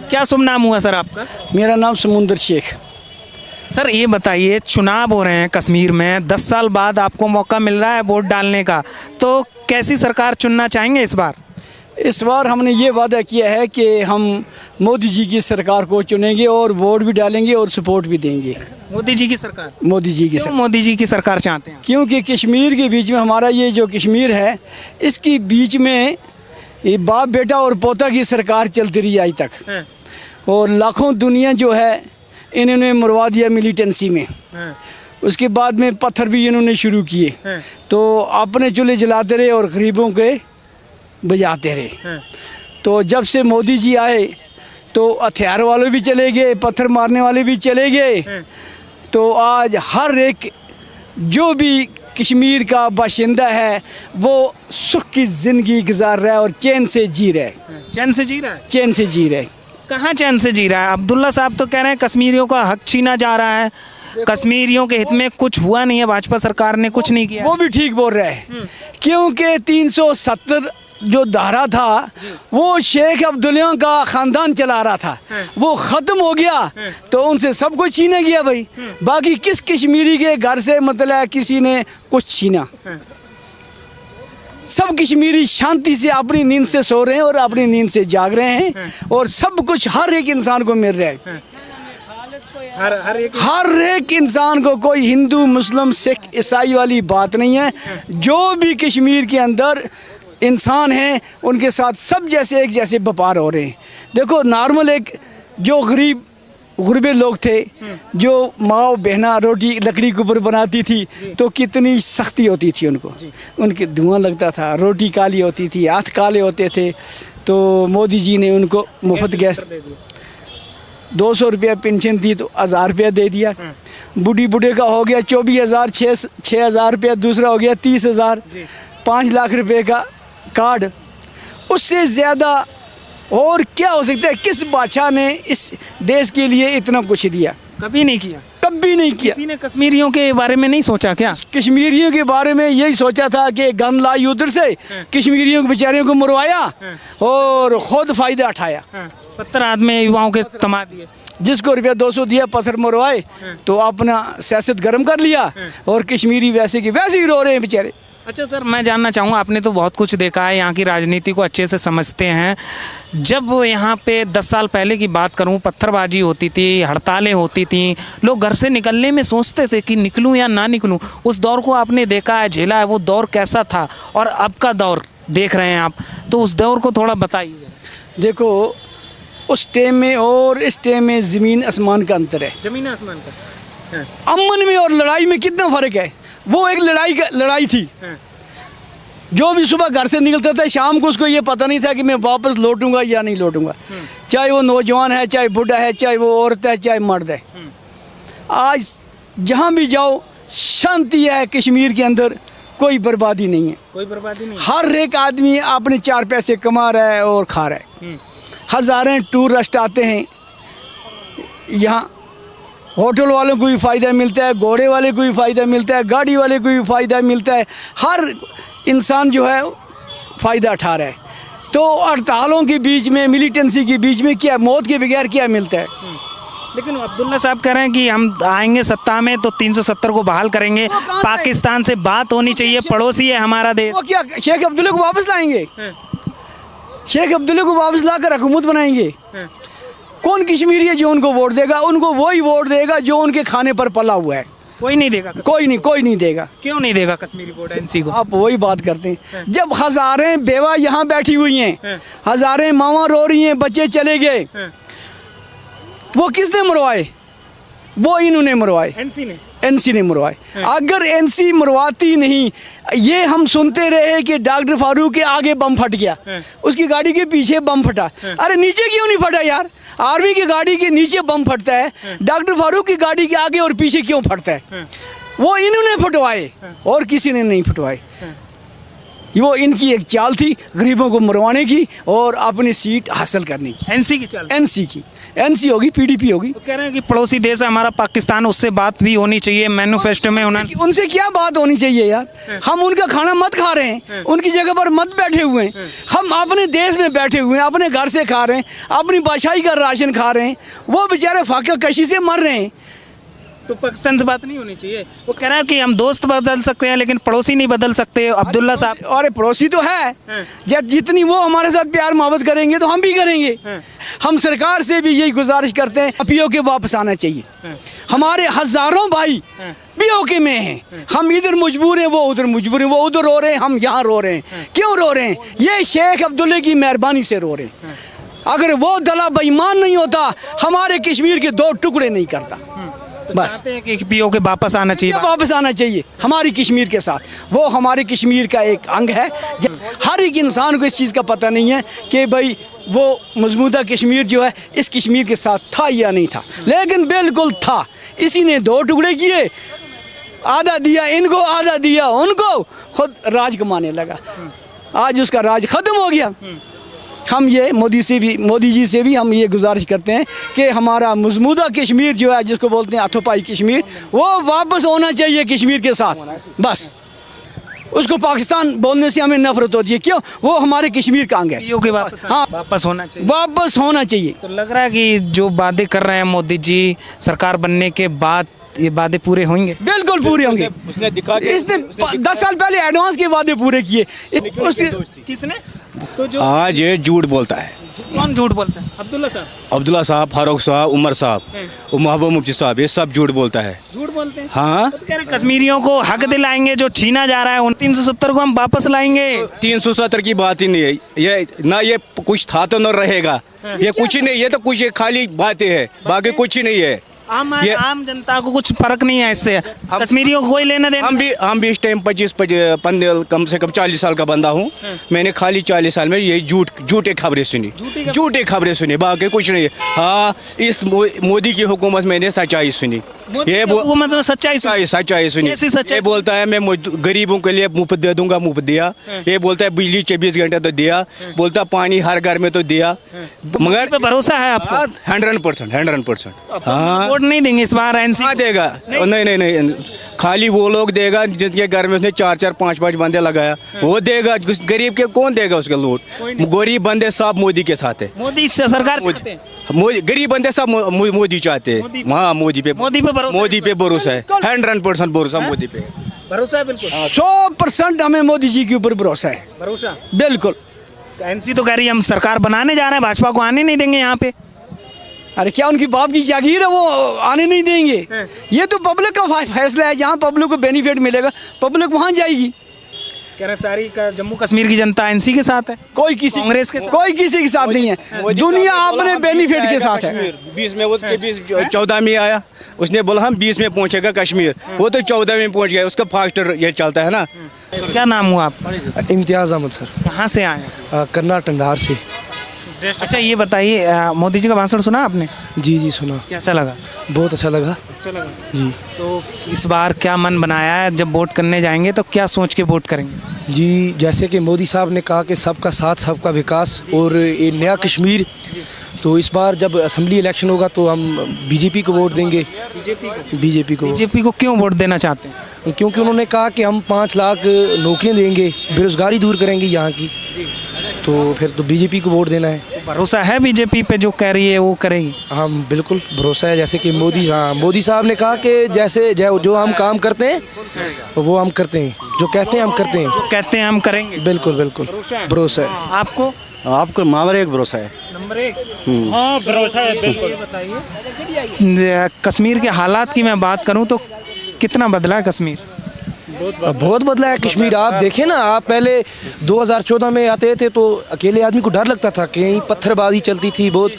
क्या शुभ नाम हुआ सर आपका? मेरा नाम समुंदर शेख। सर ये बताइए, चुनाव हो रहे हैं कश्मीर में, 10 साल बाद आपको मौका मिल रहा है वोट डालने का, तो कैसी सरकार चुनना चाहेंगे इस बार? इस बार हमने ये वादा किया है कि हम मोदी जी की सरकार को चुनेंगे और वोट भी डालेंगे और सपोर्ट भी देंगे। मोदी जी की सरकार? मोदी जी की क्यों मोदी जी की सरकार चाहते हैं? क्योंकि कश्मीर के बीच में हमारा ये जो कश्मीर है, इसके बीच में ये बाप बेटा और पोता की सरकार चलती रही आज तक, और लाखों दुनिया जो है इन्होंने मरवा दिया मिलिटेंसी में। उसके बाद में पत्थर भी इन्होंने शुरू किए, तो अपने चूल्हे जलाते रहे और गरीबों के बजाते रहे। तो जब से मोदी जी आए तो हथियार वाले भी चले गए, पत्थर मारने वाले भी चले गए। तो आज हर एक जो भी कश्मीर का बाशिंदा है वो सुख की ज़िंदगी गुजार रहा है और चैन से जी रहा है। चैन से जी रहा है? चैन से जी रहा है। कहाँ चैन से जी रहा है? अब्दुल्ला साहब तो कह रहे हैं कश्मीरियों का हक छीना जा रहा है, कश्मीरियों के हित में कुछ हुआ नहीं है, भाजपा सरकार ने कुछ नहीं किया। वो भी ठीक बोल रहा है, क्योंकि 370 जो धारा था वो शेख अब्दुल्ला का खानदान चला रहा था, वो खत्म हो गया तो उनसे सब कुछ छीना गया भाई। बाकी किस कश्मीरी के घर से मतलब किसी ने कुछ छीना? सब कश्मीरी शांति से अपनी नींद से सो रहे हैं और अपनी नींद से जाग रहे हैं, और सब कुछ हर एक इंसान को मिल रहा है। हर एक इंसान को, कोई हिंदू मुस्लिम सिख ईसाई वाली बात नहीं है। जो भी कश्मीर के अंदर इंसान हैं उनके साथ सब जैसे एक जैसे व्यापार हो रहे हैं। देखो नॉर्मल एक जो गुरबे लोग थे, जो माँ बहना रोटी लकड़ी के ऊपर बनाती थी तो कितनी सख्ती होती थी उनको, उनके धुआं लगता था, रोटी काली होती थी, हाथ काले होते थे। तो मोदी जी ने उनको मुफ्त गैस 200 रुपया पेंशन दी तो 1000 रुपया दे दिया। बूढ़े का हो गया 24,000, 6,000 रुपया, दूसरा हो गया 30,000, 5 लाख रुपए का कार्ड। उससे ज़्यादा और क्या हो सकता है? किस बादशाह ने इस देश के लिए इतना कुछ दिया? कभी नहीं किया। कभी नहीं किया। किसी ने कश्मीरियों के बारे में नहीं सोचा क्या? कश्मीरियों के बारे में यही सोचा था कि गन लाई उधर से, कश्मीरियों के बेचारियों को मरवाया और खुद फायदा उठाया। पत्थर हाथ में युवाओं के थमा दिए, जिसको रुपया 200 दिया पत्थर मरवाए तो अपना सियासत गर्म कर लिया, और कश्मीरी वैसे के वैसे ही रो रहे हैं बेचारे। अच्छा सर, मैं जानना चाहूँगा, आपने तो बहुत कुछ देखा है, यहाँ की राजनीति को अच्छे से समझते हैं। जब यहाँ पे 10 साल पहले की बात करूँ, पत्थरबाजी होती थी, हड़तालें होती थी, लोग घर से निकलने में सोचते थे कि निकलूँ या ना निकलूँ, उस दौर को आपने देखा है, झेला है, वो दौर कैसा था और अब का दौर देख रहे हैं आप, तो उस दौर को थोड़ा बताइए। देखो उस टाइम में और इस टाइम में ज़मीन आसमान का अंतर है। ज़मीन आसमान का। अमन में और लड़ाई में कितना फ़र्क है? वो एक लड़ाई थी। जो भी सुबह घर से निकलता था शाम को उसको ये पता नहीं था कि मैं वापस लौटूंगा या नहीं लौटूंगा, चाहे वो नौजवान है, चाहे बूढ़ा है, चाहे वो औरत है, चाहे मर्द है। आज जहाँ भी जाओ शांति है कश्मीर के अंदर, कोई बर्बादी नहीं है। कोई बर्बादी नहीं। हर एक आदमी अपने 4 पैसे कमा रहा है और खा रहा है। हज़ारों टूरिस्ट आते हैं यहाँ, होटल वालों को भी फ़ायदा मिलता है, घोड़े वाले को भी फ़ायदा मिलता है, गाड़ी वाले को भी फ़ायदा मिलता है, हर इंसान जो है फ़ायदा उठा रहा है। तो हड़तालों के बीच में, मिलिटेंसी के बीच में क्या, मौत के बगैर क्या मिलता है? लेकिन अब्दुल्ला साहब कह रहे हैं कि हम आएंगे सत्ता में तो 370 को बहाल करेंगे, पाकिस्तान से बात होनी चाहिए, पड़ोसी है हमारा देश। वो क्या शेख अब्दुल्ला को वापस लाएंगे? शेख अब्दुल्ला को वापस लाकर हुकूमत बनाएंगे? कौन कश्मीरी है जो उनको वोट देगा? उनको वही वोट देगा जो उनके खाने पर पला हुआ है। कोई नहीं देगा? कोई नहीं देगा। क्यों नहीं देगा कश्मीरी वोट एनसी को? आप वही बात करते हैं, जब हज़ारें बेवा यहाँ बैठी हुई हैं, हज़ारें मावां रो रही हैं, बच्चे चले गए, वो किसने मरवाए? वो इन्होंने मरवाए, एनसी ने मरवाए। अगर एनसी मरवाती नहीं, ये हम सुनते रहे कि डॉक्टर फारूक के आगे बम फट गया, उसकी गाड़ी के पीछे बम फटा। अरे नीचे क्यों नहीं फटा यार? आर्मी की गाड़ी के नीचे बम फटता है, डॉक्टर फारूक की गाड़ी के आगे और पीछे क्यों फटता है? वो इन्होंने फटवाए और किसी ने नहीं फटवाए। वो इनकी एक चाल थी गरीबों को मरवाने की और अपनी सीट हासिल करने की। एनसी की चल एनसी होगी, पीडीपी होगी। तो कह रहे हैं कि पड़ोसी देश है हमारा पाकिस्तान, उससे बात भी होनी चाहिए मैनिफेस्टो में। उनसे क्या बात होनी चाहिए यार? हम उनका खाना मत खा रहे हैं, उनकी जगह पर मत बैठे हुए हैं। हम अपने देश में बैठे हुए हैं, अपने घर से खा रहे हैं, अपनी बादशाही का राशन खा रहे हैं। वो बेचारे फाका कशी से मर रहे हैं। तो पाकिस्तान से बात नहीं होनी चाहिए। वो कह रहा है कि हम दोस्त बदल सकते हैं लेकिन पड़ोसी नहीं बदल सकते। अब्दुल्ला साहब, अरे पड़ोसी तो है, जितनी वो हमारे साथ प्यार मोहब्बत करेंगे तो हम भी करेंगे। हम सरकार से भी यही गुजारिश करते हैं, पीओके वापस आना चाहिए। हमारे हजारों भाई पीओके में हैं, हम इधर मजबूर हैं, वो उधर मजबूर हैं। वो उधर रो रहे हैं, हम यहाँ रो रहे हैं। क्यों रो रहे हैं? ये शेख अब्दुल्ला की मेहरबानी से रो रहे हैं। अगर वो दला बेईमान नहीं होता, हमारे कश्मीर के 2 टुकड़े नहीं करता। तो बस चाहते हैं कि पीओके वापस आना चाहिए। वापस आना चाहिए हमारी कश्मीर के साथ। वो हमारे कश्मीर का एक अंग है। हर एक इंसान को इस चीज़ का पता नहीं है कि भाई वो मजमूदा कश्मीर जो है इस कश्मीर के साथ था या नहीं था, लेकिन बिल्कुल था। इसी ने 2 टुकड़े किए, आधा दिया इनको, आधा दिया उनको, खुद राज कमाने लगा। आज उसका राज ख़त्म हो गया। हम ये मोदी जी से भी हम ये गुजारिश करते हैं कि हमारा मजमूदा कश्मीर जो है, जिसको बोलते हैं अथोपाई कश्मीर, वो वापस होना चाहिए कश्मीर के साथ। बस उसको पाकिस्तान बोलने से हमें नफरत होती है। क्यों? वो हमारे कश्मीर का अंग है। पीओके वापस, हाँ, वापस होना चाहिए। वापस होना चाहिए। तो लग रहा है कि जो वादे कर रहे हैं मोदी जी सरकार बनने के बाद, ये वादे पूरे होंगे? बिल्कुल पूरे होंगे। उसने दिखा इसने 10 साल पहले एडवांस के वादे पूरे किए। किसने? तो जो आज ये झूठ बोलता है। कौन झूठ बोलता है? अब्दुल्ला साहब, अब्दुल्ला साहब, फारूक साहब, उमर साहब, महबूब मुफ्ती साहब, ये सब झूठ बोलता है। झूठ बोलते हैं। हाँ, तो कह रहे कश्मीरियों को हक दिलाएंगे, जो छीना जा रहा है उन 370 को हम वापस लाएंगे। 370 की बात ही नहीं है। ये ना ये कुछ था तो न रहेगा। ये कुछ ही नहीं, ये तो कुछ ये खाली बातें है, बाकी कुछ ही नहीं है। आम जनता को कुछ फर्क नहीं है इससे, कश्मीरियों को कोई लेना देना। हम भी इस टाइम 25 कम से कम 40 साल का बंदा हूँ। मैंने खाली 40 साल में यही झूठे खबरें सुनी, बाकी कुछ नहीं है। हाँ, इस मोदी की हुकूमत मैंने सच्चाई सुनी। ये हुकूमत में सच्चाई सुनी। ये बोलता है मैं गरीबों के लिए मुफ्त दे दूंगा, मुफ्त दिया। ये बोलता है बिजली 24 घंटे तो दिया, बोलता पानी हर घर में तो दिया। मगर पे भरोसा है आपको? 100%। हाँ, वोट नहीं देंगे इस बार एनसी? हाँ देगा। नहीं, खाली वो लोग देगा जिनके घर में उसने 4-4, 5-5 बंदे लगाया, वो देगा। गरीब के कौन देगा उसका वोट? गरीब बंदे सब मोदी के साथ है। मोदी सरकार चाहते हैं। गरीब बंदे सब मोदी चाहते हैं। हाँ, मोदी पे भरोसा है। 100% भरोसा मोदी पे भरोसा है। बिल्कुल 100% हमें मोदी जी के ऊपर भरोसा है। भरोसा बिल्कुल। एनसी तो कह रही है हम सरकार बनाने जा रहे हैं, भाजपा को आने नहीं देंगे यहाँ पे। अरे क्या उनकी बाप की जागीर है, वो आने नहीं देंगे? ये तो पब्लिक का फैसला है। जहाँ पब्लिक को बेनिफिट मिलेगा पब्लिक वहाँ जाएगी। कह रहे सारी का जम्मू कश्मीर की जनता एनसी के साथ है, कोई किसी कांग्रेस के साथ, कोई किसी के साथ नहीं है। दुनिया अपने बेनिफिट के साथ है। 20 में वो 14 में आया, उसने बोला हम 20 में पहुंचेगा कश्मीर, वो तो 14 में पहुंच गया। उसका फास्टर ये चलता है ना। तो क्या नाम हुआ आप? इम्तियाज़ अहमद सर। कहाँ से आए? कर्नाटक ढंडार से। अच्छा ये बताइए, मोदी जी का भाषण सुना आपने? जी सुना। कैसा लगा? बहुत अच्छा लगा। जी। तो इस बार क्या मन बनाया है, जब वोट करने जाएंगे तो क्या सोच के वोट करेंगे? जी, जैसे कि मोदी साहब ने कहा कि सबका साथ सबका विकास और ये नया कश्मीर, तो इस बार जब असेंबली इलेक्शन होगा तो हम बीजेपी को वोट देंगे। बीजेपी को क्यों वोट देना चाहते हैं? क्योंकि उन्होंने कहा कि हम 5 लाख नौकरियां देंगे, बेरोजगारी दूर करेंगे यहाँ की। तो फिर तो बीजेपी को वोट देना है। तो भरोसा है बीजेपी पे, जो कह रही है वो करेगी? हाँ बिल्कुल भरोसा है। जैसे कि मोदी साहब ने कहा कि जैसे जो हम काम करते हैं वो हम करते हैं, जो कहते हैं हम करते हैं, जो कहते हैं हम करेंगे। बिल्कुल भरोसा है। आपको नंबर 1 भरोसा है। नंबर 1? हाँ भरोसा है बिल्कुल। ये बताइए, कश्मीर के हालात की मैं बात करूँ तो कितना बदला है कश्मीर? बहुत बदला है कश्मीर। आप देखें ना, आप पहले 2014 में आते थे तो अकेले आदमी को डर लगता था, कहीं पत्थरबाजी चलती थी बहुत।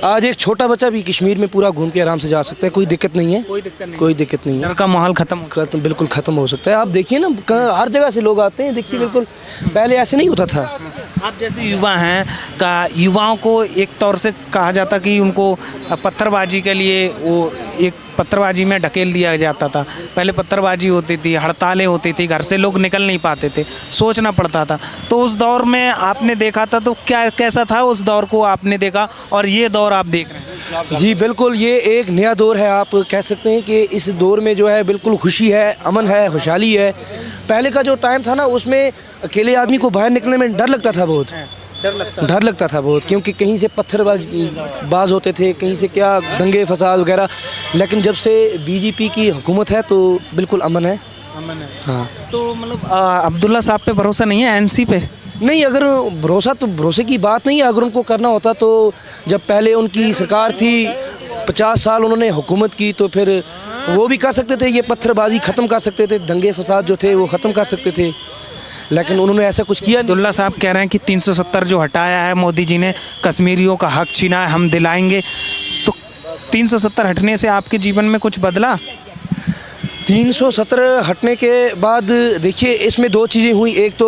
आज एक छोटा बच्चा भी कश्मीर में पूरा घूम के आराम से जा सकता है, कोई दिक्कत नहीं है। कोई दिक्कत नहीं है। डर का माहौल खत्म बिल्कुल ख़त्म हो सकता है। आप देखिए ना, हर जगह से लोग आते हैं, देखिए बिल्कुल पहले ऐसे नहीं होता था। आप जैसे युवा हैं, युवाओं को एक तौर से कहा जाता कि उनको पत्थरबाजी के लिए वो एक पत्थरबाजी में ढकेल दिया जाता था। पहले पत्थरबाजी होती थी, हड़तालें होती थी, घर से लोग निकल नहीं पाते थे, सोचना पड़ता था। तो उस दौर में आपने देखा था, तो क्या कैसा था उस दौर को आपने देखा और ये दौर आप देख रहे हैं? जी बिल्कुल, ये एक नया दौर है। आप कह सकते हैं कि इस दौर में जो है बिल्कुल खुशी है, अमन है, खुशहाली है। पहले का जो टाइम था ना, उसमें अकेले आदमी को बाहर निकलने में डर लगता था बहुत, डर लगता था बहुत, क्योंकि कहीं से पत्थरबाज होते थे, कहीं से क्या दंगे फसाद वगैरह। लेकिन जब से बीजेपी की हुकूमत है तो बिल्कुल अमन है। अमन है। हाँ, तो मतलब अब्दुल्ला साहब पे भरोसा नहीं है, एनसी पे? नहीं, अगर भरोसा तो भरोसे की बात नहीं है। अगर उनको करना होता तो जब पहले उनकी सरकार थी, 50 साल उन्होंने हुकूमत की, तो फिर वो भी कर सकते थे, ये पत्थरबाजी ख़त्म कर सकते थे, दंगे फसाद जो थे वो ख़त्म कर सकते थे। लेकिन उन्होंने ऐसा कुछ किया नहीं। अब्दुल्ला साहब कह रहे हैं कि 370 जो हटाया है मोदी जी ने, कश्मीरियों का हक छीना है, हम दिलाएंगे। तो 370 हटने से आपके जीवन में कुछ बदला? 370 हटने के बाद देखिए, इसमें दो चीज़ें हुई। एक तो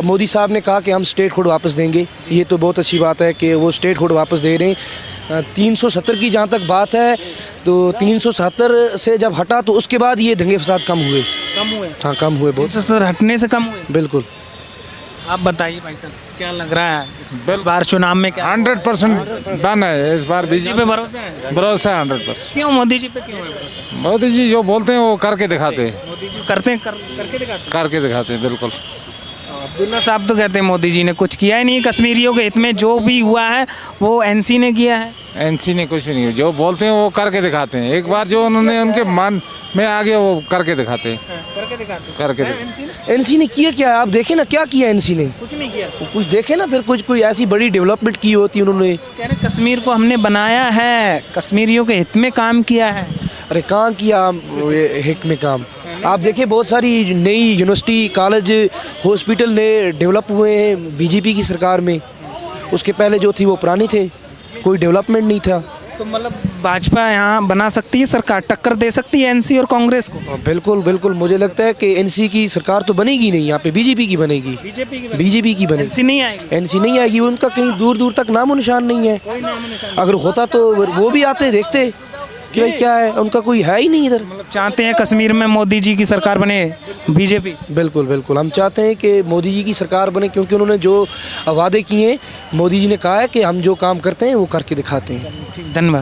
मोदी साहब ने कहा कि हम स्टेट कोड वापस देंगे, ये तो बहुत अच्छी बात है कि वो स्टेट कोड वापस दे रहे हैं। 370 की जहाँ तक बात है, तो 370 से जब हटा तो उसके बाद ये दंगे फसाद कम हुए। हाँ, कम हुए बहुत। 370 हटने से कम हुए? बिल्कुल। आप बताइए भाई साहब, क्या लग रहा है इस बार चुनाव में? क्या 100% डन है इस बार। बीजेपी पे भरोसा है? भरोसा है 100%। क्यों मोदी जी पे क्यों है भरोसा? मोदी जी जो बोलते हैं वो करके दिखाते हैं। मोदी जी करते हैं, करके दिखाते हैं। करके दिखाते हैं बिल्कुल। अब्दुल्ला साहब तो कहते हैं मोदी जी ने कुछ किया ही नहीं कश्मीरियों के हित में, जो भी हुआ है वो एनसी ने किया है। एनसी ने कुछ भी नहीं, जो बोलते हैं वो करके दिखाते हैं। एक बार जो उन्होंने उनके मन में आ गया वो करके दिखाते हैं। करके एनसी ने किया क्या? आप देखें ना, क्या किया एनसी ने? कुछ नहीं किया। कुछ देखे ना, फिर कुछ कोई ऐसी बड़ी डेवलपमेंट की होती उन्होंने। कह रहे कश्मीर को हमने बनाया है, कश्मीरियों के हित में काम किया है। अरे कहाँ किया हिट में काम? आप देखिए, बहुत सारी नई यूनिवर्सिटी, कॉलेज, हॉस्पिटल नए डेवलप हुए हैं बीजेपी की सरकार में। उसके पहले जो थी वो पुरानी थे, कोई डेवलपमेंट नहीं था। तो मतलब भाजपा यहाँ बना सकती है सरकार, टक्कर दे सकती है एनसी और कांग्रेस को? बिल्कुल बिल्कुल, मुझे लगता है कि एनसी की सरकार तो बनेगी नहीं, यहाँ पे बीजेपी की बनेगी। बीजेपी की बनेगी। एनसी नहीं आएगी? एनसी नहीं आएगी। उनका कहीं दूर दूर तक नामो निशान नहीं है। अगर होता तो वो भी आते, देखते कि भाई क्या है, उनका कोई है ही नहीं इधर। मतलब चाहते हैं कश्मीर में मोदी जी की सरकार बने बीजेपी? बिल्कुल बिल्कुल, हम चाहते हैं कि मोदी जी की सरकार बने, क्योंकि उन्होंने जो वादे किए हैं, मोदी जी ने कहा है कि हम जो काम करते हैं वो करके दिखाते हैं। धन्यवाद।